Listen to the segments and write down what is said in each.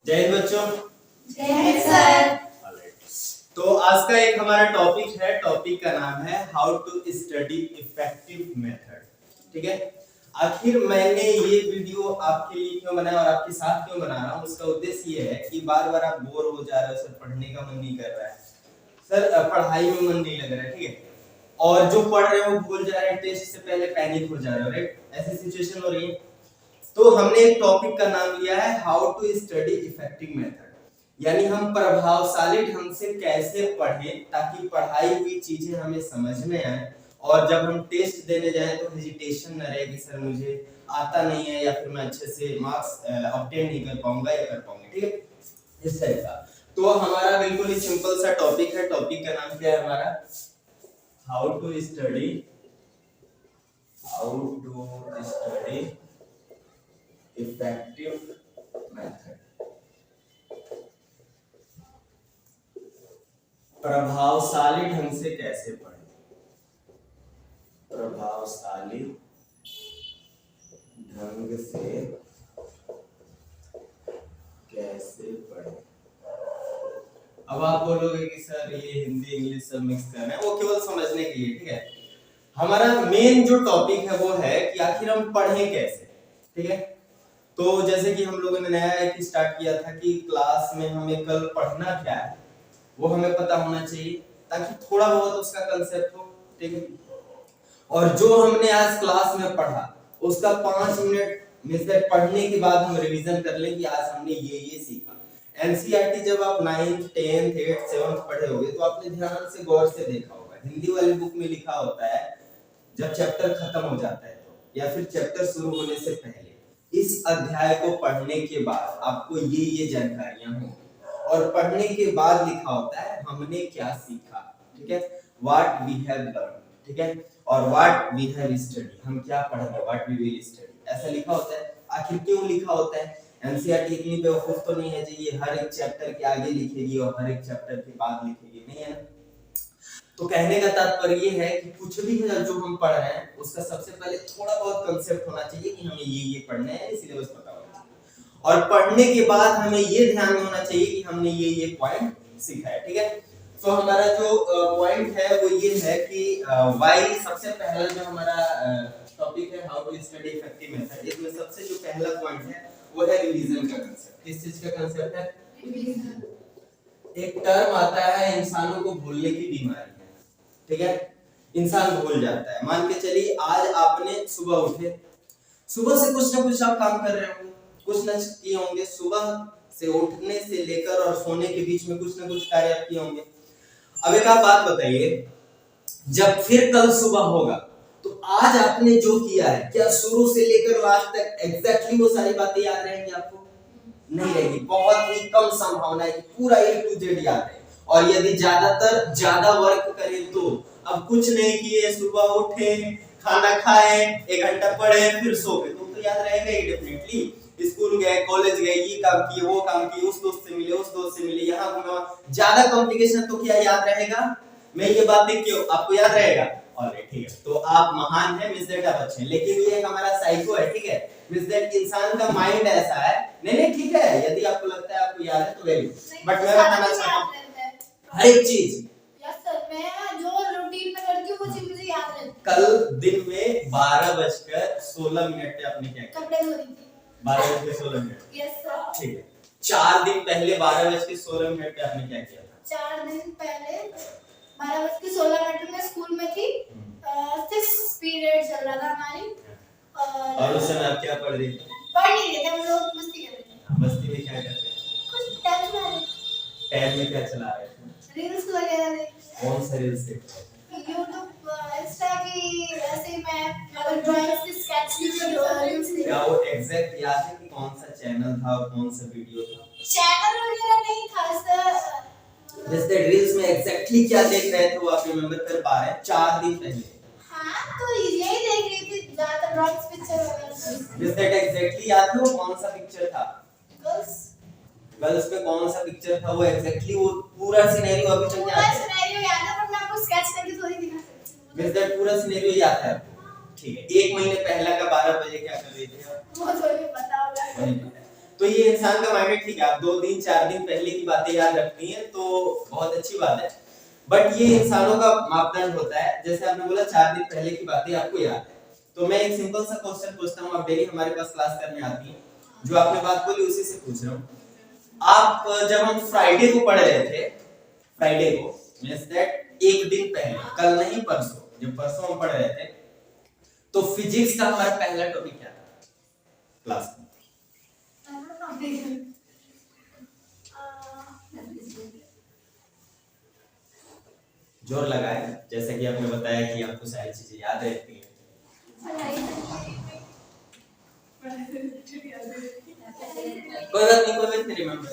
जय हिंद बच्चों। जय हिंद सर। तो आज का एक हमारा टॉपिक है, टॉपिक का नाम है how to study effective method. ठीक है, आखिर मैंने ये वीडियो आपके लिए क्यों बनाया और आपके साथ क्यों बना रहा हूँ, उसका उद्देश्य ये है कि बार बार आप बोर हो जा रहे हो, सर पढ़ने का मन नहीं कर रहा है, सर पढ़ाई में मन नहीं लग रहा है, ठीक है, और जो पढ़ रहे हो वो भूल जा रहे हैं, टेस्ट से पहले पैनिक हो जा रहे हो, राइट, ऐसी सिचुएशन हो रही है। तो हमने एक टॉपिक का नाम लिया है how to study effective method, यानी हम प्रभावशाली ढंग से कैसे पढ़ें ताकि पढ़ाई हुई चीजें हमें समझ में आए और जब हम टेस्ट देने जाएं तो हेजिटेशन न रहे कि सर मुझे आता नहीं है या फिर मैं अच्छे से मार्क्स ऑब्टेन नहीं कर पाऊंगा या कर पाऊंगा। ठीक है, इस टाइप का। तो हमारा बिल्कुल ही सिंपल सा टॉपिक है, टॉपिक का नाम क्या है हमारा, how to study effective method, प्रभावशाली ढंग से कैसे पढ़ें, प्रभावशाली ढंग से कैसे पढ़ें। अब आप बोलोगे कि सर ये हिंदी इंग्लिश सब मिक्स कर रहे हैं, वो केवल समझने के लिए। ठीक है, हमारा मेन जो टॉपिक है वो है कि आखिर हम पढ़ें कैसे। ठीक है, तो जैसे कि हम लोगों ने नया एक स्टार्ट किया था कि क्लास में हमें कल पढ़ना क्या है वो हमें पता होना चाहिए ताकि थोड़ा बहुत उसका कंसेप्ट हो। ठीक है, और जो हमने आज क्लास में पढ़ा उसका 5 मिनट में पढ़ने के बाद हम रिवीजन कर लें कि आज हमने ये सीखा। एनसीईआरटी जब आप 9th 10th 8th 7th पढ़े होंगे तो आपने ध्यान से गौर से देखा होगा, हिंदी वाली बुक में लिखा होता है जब चैप्टर खत्म हो जाता है तो या फिर चैप्टर शुरू होने से पहले इस अध्याय को पढ़ने के बाद आपको ये जानकारियां होंगी, और पढ़ने के बाद लिखा होता है हमने क्या सीखा। ठीक है, व्हाट वी हैव लर्न, ठीक है, और व्हाट वी हैव स्टडी, हम क्या पढ़ेंगे, व्हाट वी विल स्टडी, ऐसा लिखा होता है। आखिर क्यों लिखा होता है? एनसीईआरटी इतनी बेवकूफ तो नहीं है जी ये हर एक चैप्टर के आगे लिखेगी और हर एक चैप्टर के बाद लिखेगी, नहीं है ना। तो कहने का तात्पर्य ये है कि कुछ भी है जो हम पढ़ रहे हैं उसका सबसे पहले थोड़ा बहुत कंसेप्ट होना चाहिए कि हमें ये पढ़ना है, सिलेबस पता होना चाहिए, और पढ़ने के बाद हमें ये ध्यान में होना चाहिए कि हमने ये पॉइंट सीखा है। ठीक है, तो हमारा जो पॉइंट है वो ये है कि व्हाई सबसे पहला जो हमारा टॉपिक है how to study effective method, इसमें सबसे जो पहला पॉइंट है वो है रिवीजन का कांसेप्ट। किस चीज का कांसेप्ट है? रिवीजन। एक टर्म आता है इंसानों को भूलने की बीमारी है। ठीक है, इंसान भूल जाता है। मान के चलिए आज आपने सुबह उठे, सुबह से कुछ ना कुछ आप काम कर रहे होंगे, कुछ ना किए होंगे, सुबह से उठने से लेकर और सोने के बीच में कुछ ना कुछ कार्य आप किए होंगे। अब एक आप बात बताइए, जब फिर कल सुबह होगा तो आज आपने जो किया है क्या शुरू से लेकर लास्ट तक एग्जैक्टली वो सारी बातें याद रहेंगी आपको? नहीं रहेगी, बहुत ही कम संभावना है कि पूरा A to Z याद है। और यदि ज्यादातर ज्यादा वर्क करें तो अब कुछ नहीं किए, सुबह उठे, खाना खाए, 1 घंटा पढ़े, फिर सो गए, तो याद रहेगा ही डेफिनेटली। स्कूल गए, कॉलेज गए, ये काम किए, वो काम किए, उस दोस्त से मिले, उस दोस्त से मिले, यहाँ घूमा, ज्यादा कॉम्प्लिकेशन तो क्या याद रहेगा? मैं ये बात देखिए आपको याद रहेगा। ऑलराइट, ठीक है, तो आप महान है, मिस दैट आप अच्छे हैं, लेकिन ये हमारा साइको है। ठीक है, मिस दैट इंसान का माइंड ऐसा है। नहीं ठीक है, यदि आपको लगता है आपको याद है तो वेरी, बट मैं बताना चाहता हूँ हर एक चीज मैं जो रूटीन में करती हूँ वो चीज मुझे याद रहती है। कल दिन में 12:16 पे आपने क्या किया? कपड़े धो रही थी। 12:16। Yes sir. ठीक है, 4 दिन पहले 12:16 पे आपने क्या किया था? 4 दिन पहले 12:16 में स्कूल में थी, 6th पीरियड चल रहा था हमारी, और उस समय आप क्या पढ़ रही थी? पढ़ नहीं रहे थे, हम लोग मस्ती कर रहे थे। मस्ती में क्या करते हैं? कुछ टाइम चला रहे थे। टाइम में क्या चला रहे थे? रील्स वगैरह देख। कौन सा रील्स देख रहे थे? YouTube, इंस्टा की, ऐसे ही मैं अगर ड्राइंग्स की स्केच की रील्स देख। क्या वो एग्जैक्ट याद है कि कौन सा चैनल था और कौन सा वीडियो था? चैनल वगैरह नहीं था सर। जैसे रील्स में एग्जैक्टली क्या देख रहे थे वो आप रिमेंबर कर पा रहे हैं 4 दिन पहले? हाँ, तो यही देख रही थी ज्यादातर ड्राइंग्स पिक्चर वगैरह। जैसे एग्जैक्टली याद है वो कौन सा पिक्चर था? गर्ल्स में कौन सा पिक्चर था वो एग्जैक्टली, वो पूरा सिनेरियो अभी तक याद है? पूरा सिनेरियो याद है पर मैं आपको स्केच करके थोड़ी दिखा सकती हूँ। मिस दैट पूरा सिनेरियो याद है आपको? ठीक है, 1 महीने पहला का 12 बजे क्या कर रही थी आप? वो थोड़ी पता होगा। तो ये इंसान का माइंड ठीक है, आप 2 दिन 4 दिन पहले की बातें याद रखती हैं तो बहुत अच्छी बात है, बट ये इंसानों का मापदंड होता है। जैसे आपने बोला 4 दिन पहले की बातें आपको याद है, तो मैं एक सिंपल सा क्वेश्चन पूछता हूँ, आप डेली हमारे पास क्लास करने आती हैं, जो आपने बात बोली उसी से पूछ रहा हूँ। आप जब हम फ्राइडे को पढ़ रहे थे, फ्राइडे को मींस दैट एक दिन पहले, कल नहीं परसों, जब परसों हम पढ़ रहे थे तो फिजिक्स का हमारा पहला टॉपिक क्या था क्लास में? जोर लगाए, जैसा कि आपने बताया कि आपको सारी चीजें याद रहती हैं। कोई बात नहीं, रिमेम्बर।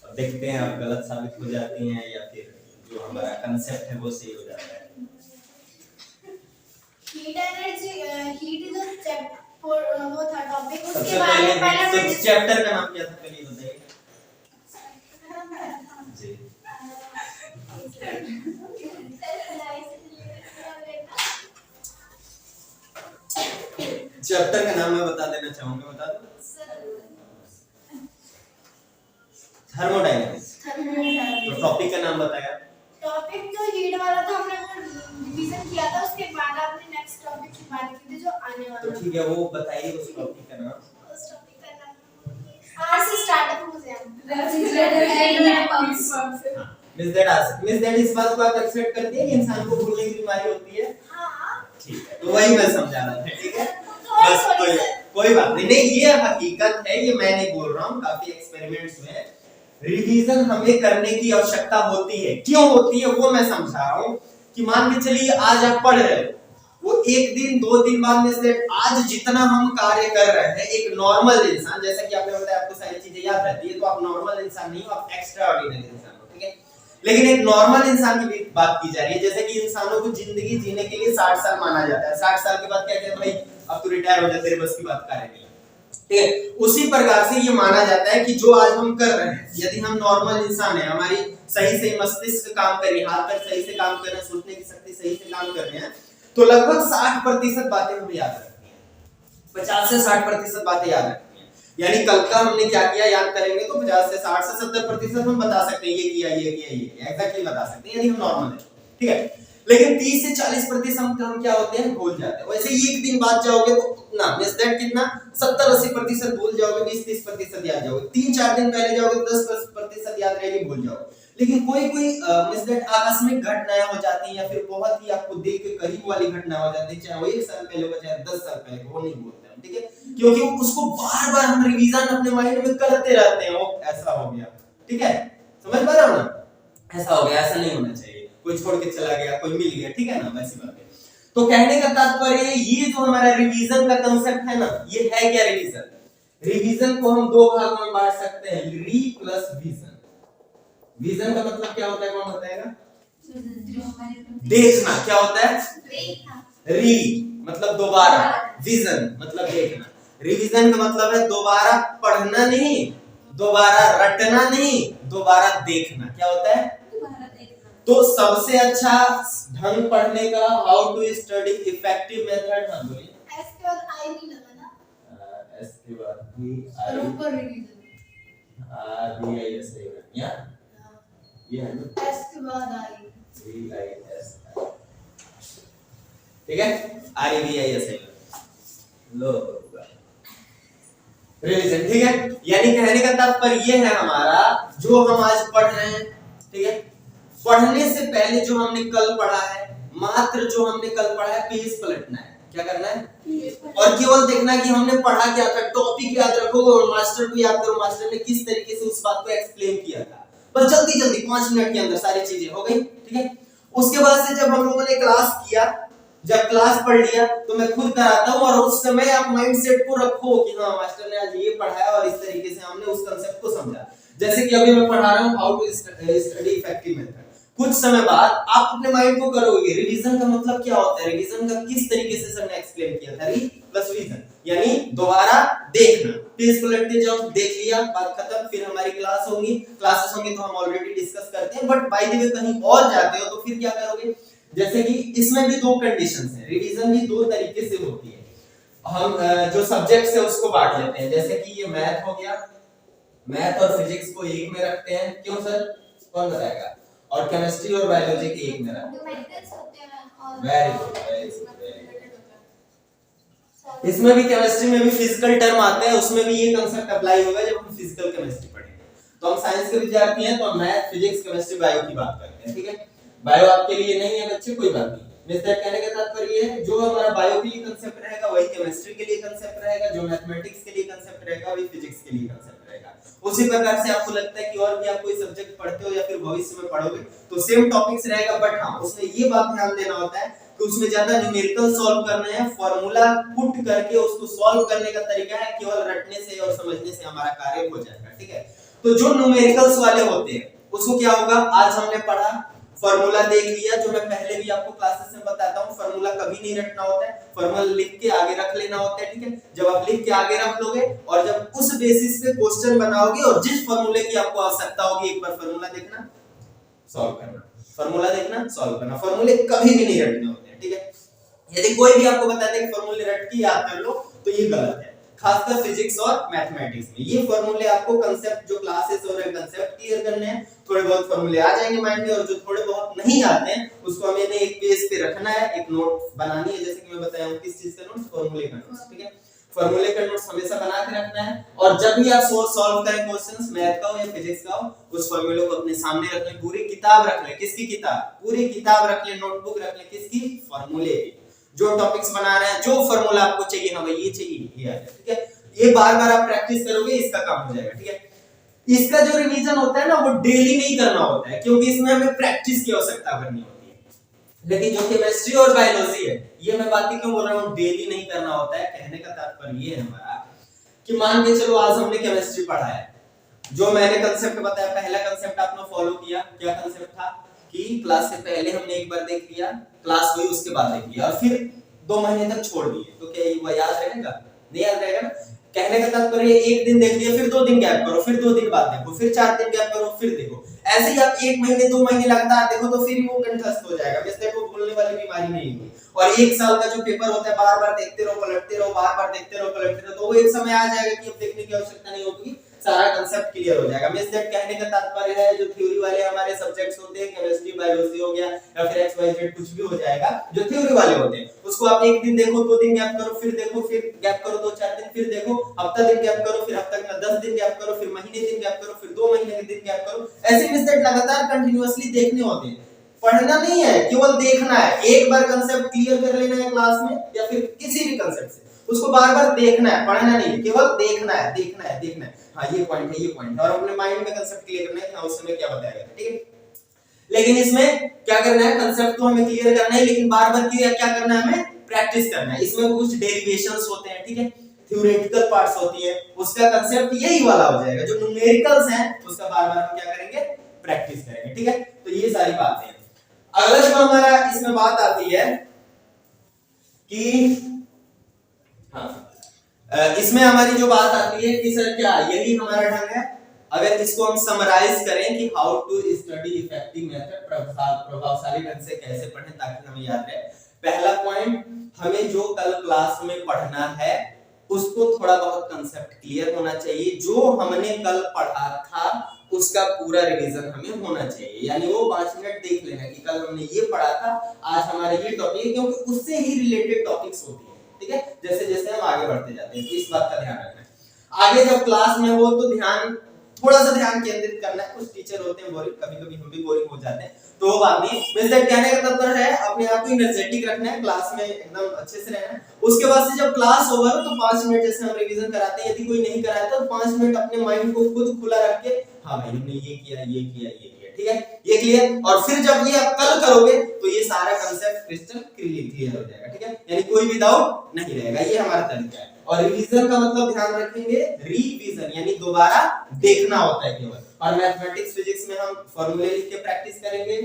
देखते हैं आप गलत साबित हो जाती हैं या फिर जो हमारा कंसेप्ट है वो सही हो जाता है। Heat energy, heat is a chapter, वो था टॉपिक, उसके सबसे बारे में पहले पहले तो चैप्टर का नाम क्या था पहले ये बताइए जी। चैप्टर का नाम मैं बता देना चाहूंगा, बता दो। थर्मोडायनामिक्स। तो टॉपिक का नाम बताया? टॉपिक जो हीट वाला था हमने वो रिवीजन किया था, उसके बाद आपने नेक्स्ट टॉपिक की बात की थी जो आने वाला। तो ठीक है, वो बताइए उस टॉपिक का नाम। उस टॉपिक का नाम आर से स्टार्टअप हो गया। मिस दैट इस बात को आप एक्सेप्ट करती हैं कि इंसान को भूलने की बीमारी होती है? हां ठीक है, तो वही मैं समझा रहा था, ठीक है बस कोई बात नहीं। नहीं, ये हकीकत है, ये मैं नहीं बोल रहा हूँ, काफी एक्सपेरिमेंट्स में रिवीजन हमें करने की आवश्यकता होती है। क्यों होती है वो मैं समझा रहा हूँ कि मान के चलिए आज आप पढ़ रहे हो, वो एक दिन 2 दिन बाद में से आज जितना हम कार्य कर रहे हैं, एक नॉर्मल इंसान, जैसा कि आपने बताया आपको सारी चीजें याद रहती है, तो आप नॉर्मल इंसान नहीं हो, आप एक्स्ट्रा ऑर्डिनरी इंसान हो, ठीक है। लेकिन एक नॉर्मल इंसान की बात की जा रही है, जैसे कि इंसानों को जिंदगी जीने के लिए 60 साल माना जाता है, 60 साल के बाद क्या कहते हैं, भाई अब तो रिटायर हो जा, तेरे बस की बात कार्य नहीं, ठीक है। उसी प्रकार से ये माना जाता है कि जो आज हम कर रहे हैं, यदि हम नॉर्मल इंसान हैं, हमारी सही से मस्तिष्क काम कर रही है, हाथ पैर सही से काम कर रहे हैं, सोचने की शक्ति सही से काम कर रहे हैं, तो लगभग 60% बातें हमें याद रखनी है, 50 से 60% बातें याद रखनी है। यानी कल का हमने क्या किया याद करेंगे तो 50 से 60 से 70% हम बता सकते हैं, ये किया ये किया ये एग्जैक्टली बता सकते हैं यदि हम नॉर्मल है, ठीक है। लेकिन 30 से 40% हम क्या होते हैं, भूल जाते हैं। वैसे एक दिन बाद जाओगे तो उतना मिस दैट कितना 70-80% भूल जाओगे, 20-30% याद जाओगे, 3-4 दिन पहले जाओगे 10% याद रहेगी, भूल जाओगे। लेकिन कोई कोई मिस दैट आकस्मिक घटनाएं हो जाती हैं या फिर बहुत ही आपको देख के करीब वाली घटना हो जाती है, चाहे वो 1 साल पहले हो चाहे 10 साल पहले, वो नहीं बोलते हम, ठीक है, क्योंकि उसको बार-बार हम रिवीजन अपने माइंड में करते रहते हैं। वो ऐसा हो गया, ठीक है, समझ पा रहे हो ना, ऐसा हो गया, ऐसा नहीं होना चाहिए, कोई छोड़ के चला गया, कोई मिल गया, ठीक है ना, वैसी बात है। तो कहने का तात्पर्य ये जो हमारा रिवीजन का कांसेप्ट है ना, ये है क्या रिवीजन? रिवीजन को हम 2 भागों में बांट सकते हैं, री प्लस विजन। विजन का मतलब क्या होता है, कौन बताएगा? देखना। क्या होता है? री मतलब दोबारा, विजन मतलब देखना। रिवीजन का मतलब है दोबारा पढ़ना नहीं, दोबारा रटना नहीं, दोबारा देखना। क्या होता है? तो सबसे अच्छा ढंग पढ़ने का, how to study effective method, हाँ बोलिए। एस के बाद आई नहीं लगा ना, एस के बाद भी आई, ऊपर रिवीजन बी आई एस या ये है ना, एस के बाद आई, बी आई एस, ठीक है, आर बी आई एस लो रिवीजन, ठीक है। यानी कहने का तात्पर्य ये है हमारा, जो हम आज पढ़ रहे हैं, ठीक है, पढ़ने से पहले जो हमने कल पढ़ा है, मात्र जो हमने कल पढ़ा है, पेज पलटना है। क्या करना है? और केवल देखना कि हमने पढ़ा क्या था, टॉपिक याद रखोगे और मास्टर को याद करो, मास्टर ने किस तरीके से उस बात को एक्सप्लेन किया था, बस जल्दी जल्दी 5 मिनट के अंदर सारी चीजें हो गई, ठीक है। उसके बाद से जब हम लोगों ने क्लास किया, जब क्लास पढ़ लिया, तो मैं खुद कराता हूं और उस समय आप माइंडसेट को रखो कि हाँ मास्टर ने आज ये पढ़ाया और इस तरीके से हमने उस कांसेप्ट को समझा। जैसे कि अभी मैं पढ़ा रहा हूं how to study effective method, कुछ समय बाद आप अपने माइंड को करोगे, रिवीजन का मतलब क्या होता है, रिवीजन का किस तरीके से सर ने एक्सप्लेन किया था, री प्लस विजन, यानी दोबारा देखना, पेज पलटते जाओ, देख लिया, बात खत्म, फिर हमारी क्लास होगी, क्लासेस होंगी तो हम ऑलरेडी डिस्कस करते हैं, बट बाय द वे कहीं और जाते हो तो फिर क्या करोगे, जैसे कि इसमें भी 2 कंडीशंस हैं, रिवीजन भी 2 तरीके से होती है। हम जो सब्जेक्ट्स है उसको बांट लेते हैं, जैसे कि ये मैथ हो गया, मैथ और फिजिक्स को एक में रखते हैं, क्यों सर, कौन बताएगा, और केमिस्ट्री और बायोलॉजी को एक में रखते हैं। Very good, very good. इसमें भी केमिस्ट्री में भी फिजिकल टर्म आते हैं, उसमें भी ये कांसेप्ट अप्लाई होगा जब हम फिजिकल केमिस्ट्री पढ़ेंगे। तो हम साइंस के विद्यार्थी हैं तो मैथ, फिजिक्स, केमिस्ट्री, बायो की बात करते हैं, ठीक है। बायो आपके लिए नहीं है बच्चे, कोई बात नहीं। मिस्टर कहने का तात्पर्य है जो हमारा बायो के लिए कांसेप्ट रहेगा वही केमिस्ट्री के लिए कांसेप्ट रहेगा, जो मैथमेटिक्स के लिए कांसेप्ट रहेगा वही फिजिक्स के लिए कांसेप्ट रहेगा। उसी प्रकार से आपको लगता है कि और भी आप कोई सब्जेक्ट पढ़ते हो या फिर भविष्य में पढ़ोगे तो सेम टॉपिक्स रहेगा, बट हां उसमें ये बात ध्यान देना होता है कि उसमें ज्यादा न्यूमेरिकल सॉल्व करना है, फार्मूला पुट करके उसको सॉल्व करने का तरीका है, केवल रटने से और समझने से हमारा कार्य हो जाएगा, ठीक है। तो जो न्यूमेरिकल्स वाले होते हैं उसको क्या होगा, आज हमने पढ़ा फार्मूला देख लिया, जो मैं पहले भी आपको क्लासेस में बताता हूं, फार्मूला कभी नहीं रटना होता है, फार्मूला लिख के आगे रख लेना होता है, ठीक है। जब आप लिख के आगे रख लोगे और जब उस बेसिस पे क्वेश्चन बनाओगे और जिस फार्मूले की आपको आवश्यकता होगी एक बार फार्मूला देखना, सॉल्व करना, फार्मूला देखना, सॉल्व करना, फार्मूले कभी भी नहीं रटने होते हैं, ठीक है। यदि कोई भी आपको बता दे कि फार्मूले रट के याद कर लो तो ये गलत है, खासकर फिजिक्स और मैथमेटिक्स में। ये फार्मूले आपको कांसेप्ट जो क्लासेस हो रहे हैं कांसेप्ट क्लियर करने हैं, थोड़े बहुत फार्मूले आ जाएंगे माइंड में, और जो थोड़े बहुत नहीं आते हैं उसको हमें एक पेज पे रखना है, एक नोट बनानी है, जैसे कि मैं बताया हूं किस चीज का नोट, फार्मूले का नोट, ठीक है। फार्मूले का नोट्स हमेशा बना के रखना है, और जब भी आप सॉल्व करें क्वेश्चंस, मैथ का हो या फिजिक्स का हो, उस फार्मूले को अपने सामने रख लें, पूरी किताब रख लें, किसकी किताब, पूरी किताब रख लें, नोटबुक रख लें, किसकी, फार्मूले की। जो टॉपिक्स बना रहे हैं, जो फार्मूला आपको चाहिए, हमें ये चाहिए, ये आ जाए, ठीक है। ये बार-बार आप प्रैक्टिस करोगे इसका काम हो जाएगा, ठीक है। इसका जो रिवीजन होता है ना वो डेली नहीं करना होता है, क्योंकि इसमें हमें प्रैक्टिस की आवश्यकता करनी होती है। लेकिन जो केमिस्ट्री और बायोलॉजी है, ये मैं बातें क्यों बोल रहा हूं, डेली नहीं करना होता है। कहने का तात्पर्य ये है हमारा कि मान के चलो आज हमने केमिस्ट्री पढ़ा है, जो मैंने कांसेप्ट बताया, पहला कांसेप्ट आपने फॉलो किया, क्या कांसेप्ट था कि क्लास से पहले हमने एक बार देख लिया, क्लास हुई उसके बाद देख लिया, और फिर 2 महीने तक छोड़ दिए, तो क्या ये याद रहेगा, नहीं याद रहेगा ना। कहने का तात्पर्य एक दिन देख लिया, फिर 2 दिन गैप करो, फिर 2 दिन बाद देखो, फिर 4 दिन गैप करो, फिर देखो, ऐसे ही आप 1 महीने 2 महीने लगातार देखो तो फिर वो कंठस्थ हो जाएगा, मिस्टेक को भूलने वाली बीमारी नहीं होगी। और 1 साल का जो पेपर होता है बार-बार देखते रहो, पलटते रहो, बार-बार देखते रहो, पलटते रहो, तो वो एक समय आ जाएगा कि अब देखने की आवश्यकता नहीं होगी, सारा कांसेप्ट क्लियर हो जाएगा। मींस दैट कहने का तात्पर्य है जो थ्योरी वाले हमारे सब्जेक्ट्स होते हैं, केमिस्ट्री, बायोलॉजी हो गया या फिर एक्स वाई जेड कुछ भी हो जाएगा, जो थ्योरी वाले होते हैं उसको आप 1 दिन देखो, 2 दिन गैप करो, फिर देखो, फिर गैप करो 2-4 दिन, फिर देखो, हफ्ता दिन गैप करो, फिर हफ्ता में 10 दिन गैप करो, फिर महीने दिन गैप करो, फिर 2 महीने के दिन गैप करो। ऐसे मींस दैट लगातार कंटीन्यूअसली देखने होते हैं, पढ़ना नहीं है, केवल देखना है। एक बार कांसेप्ट क्लियर कर लेना है क्लास में या फिर किसी भी कांसेप्ट से, उसको बार-बार देखना है, पढ़ना नहीं है, केवल देखना है, देखना है, देखना है, हाँ ये पॉइंट है, ये पॉइंट है, और अपने माइंड में कांसेप्ट क्लियर करना है कि हाँ उस समय क्या बताया गया, ठीक है। लेकिन इसमें क्या करना है, कांसेप्ट तो हमें क्लियर करना है, लेकिन बार-बार क्या करना है, हमें प्रैक्टिस करना है। इसमें कुछ डेरिवेशंस होते हैं, ठीक है, थ्योरेटिकल पार्ट्स होती है, उसका कांसेप्ट यही वाला हो जाएगा। जो न्यूमेरिकल्स हैं उसका बार-बार हम क्या करेंगे, प्रैक्टिस करेंगे, ठीक है। तो ये सारी बातें हैं। अगला जो हमारा इसमें बात आती है कि इसमें हमारी जो बात आती है कि सर क्या यही हमारा ढंग है। अगर इसको हम समराइज करें कि how to study effective method, प्रभावशाली ढंग से कैसे पढ़ें ताकि हमें याद रहे। पहला पॉइंट, हमें जो कल क्लास में पढ़ना है उसको थोड़ा बहुत कांसेप्ट क्लियर होना चाहिए। जो हमने कल पढ़ा था उसका पूरा रिवीजन हमें होना चाहिए, यानी वो 5 मिनट देख लेना कि कल हमने ये पढ़ा था, आज हमारा ये टॉपिक है, क्योंकि उससे ही रिलेटेड टॉपिक्स होती है, ठीक है। जैसे जैसे हम आगे बढ़ते जाते हैं तो इस बात का ध्यान रखना है। आगे जब क्लास में हो तो ध्यान थोड़ा सा ध्यान केंद्रित करना है। कुछ टीचर होते हैं बोरिंग, कभी-कभी हम भी बोरिंग हो जाते हैं, तो वो बात नहीं। वैसे कहने का तात्पर्य है अपने आप को एनर्जेटिक रखना है, क्लास में एकदम अच्छे से रहना है। उसके बाद से जब क्लास ओवर हो तो 5 मिनट जैसे हम रिवीजन कराते हैं, यदि कोई नहीं कराया तो 5 मिनट अपने माइंड को खुद खुला रख के, हाँ भाई हमने ये किया, ये किया, ये किया, ठीक है, ये क्लियर। और फिर जब ये आप कल करोगे तो ये सारा कांसेप्ट क्रिस्टल क्लियर हो जाएगा, ठीक है, यानी कोई भी डाउट नहीं रहेगा। ये हमारा तरीका है। और रिवीजन का मतलब ध्यान रखेंगे, रिवीजन यानी दोबारा देखना होता है केवल। और मैथमेटिक्स, फिजिक्स में हम फॉर्मूले लिख के प्रैक्टिस करेंगे,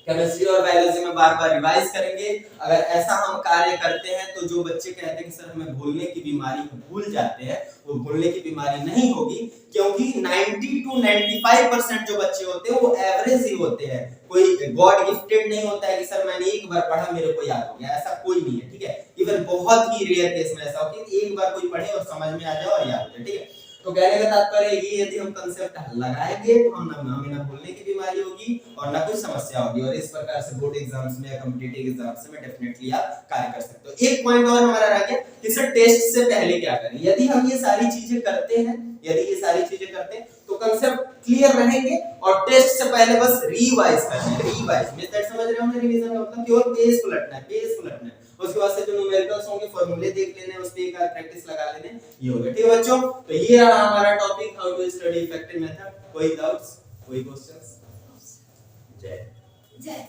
केमिस्ट्री और बायोलॉजी में बार-बार रिवाइज करेंगे। अगर ऐसा हम कार्य करते हैं तो जो बच्चे कहते हैं कि सर हमें भूलने की बीमारी, भूल जाते हैं, वो भूलने की बीमारी नहीं होगी, क्योंकि 90 to 95% जो बच्चे होते हैं वो एवरेज ही होते हैं। कोई गॉड गिफ्टेड नहीं होता है कि सर मैंने एक बार पढ़ा मेरे को याद हो गया, ऐसा कोई नहीं है, ठीक है। इवन बहुत ही रेयर केस में ऐसा होता है कि एक बार कोई पढ़े और समझ में आ जाए और याद हो जाए, ठीक है। तो कहने का तात्पर्य ये, यदि हम कंसेप्ट लगाएंगे तो हमें ना भूलने की बीमारी होगी और ना कोई समस्या होगी, और इस प्रकार से बोर्ड एग्जाम्स में या कॉम्पिटिटिव एग्जाम्स में डेफिनेटली आप कार्य कर सकते हो। एक पॉइंट और हमारा रह गया कि सर टेस्ट से पहले क्या करें। यदि हम ये सारी चीजें करते हैं, तो कंसेप्ट क्लियर रहेंगे, और टेस्ट से पहले बस रिवाइज करना है। रिवाइज मेथड समझ रहे हो ना, रिवीजन का मतलब केवल पेज पलटना है। उसके बाद से जो न्यूमेरिकल्स होंगे फॉर्मूले देख लेने, उस पे एक बार प्रैक्टिस लगा लेने, ये हो गया, ठीक है बच्चों। तो ये रहा हमारा topic, how to study effective method. कोई डाउट्स, कोई क्वेश्चंस? जय जय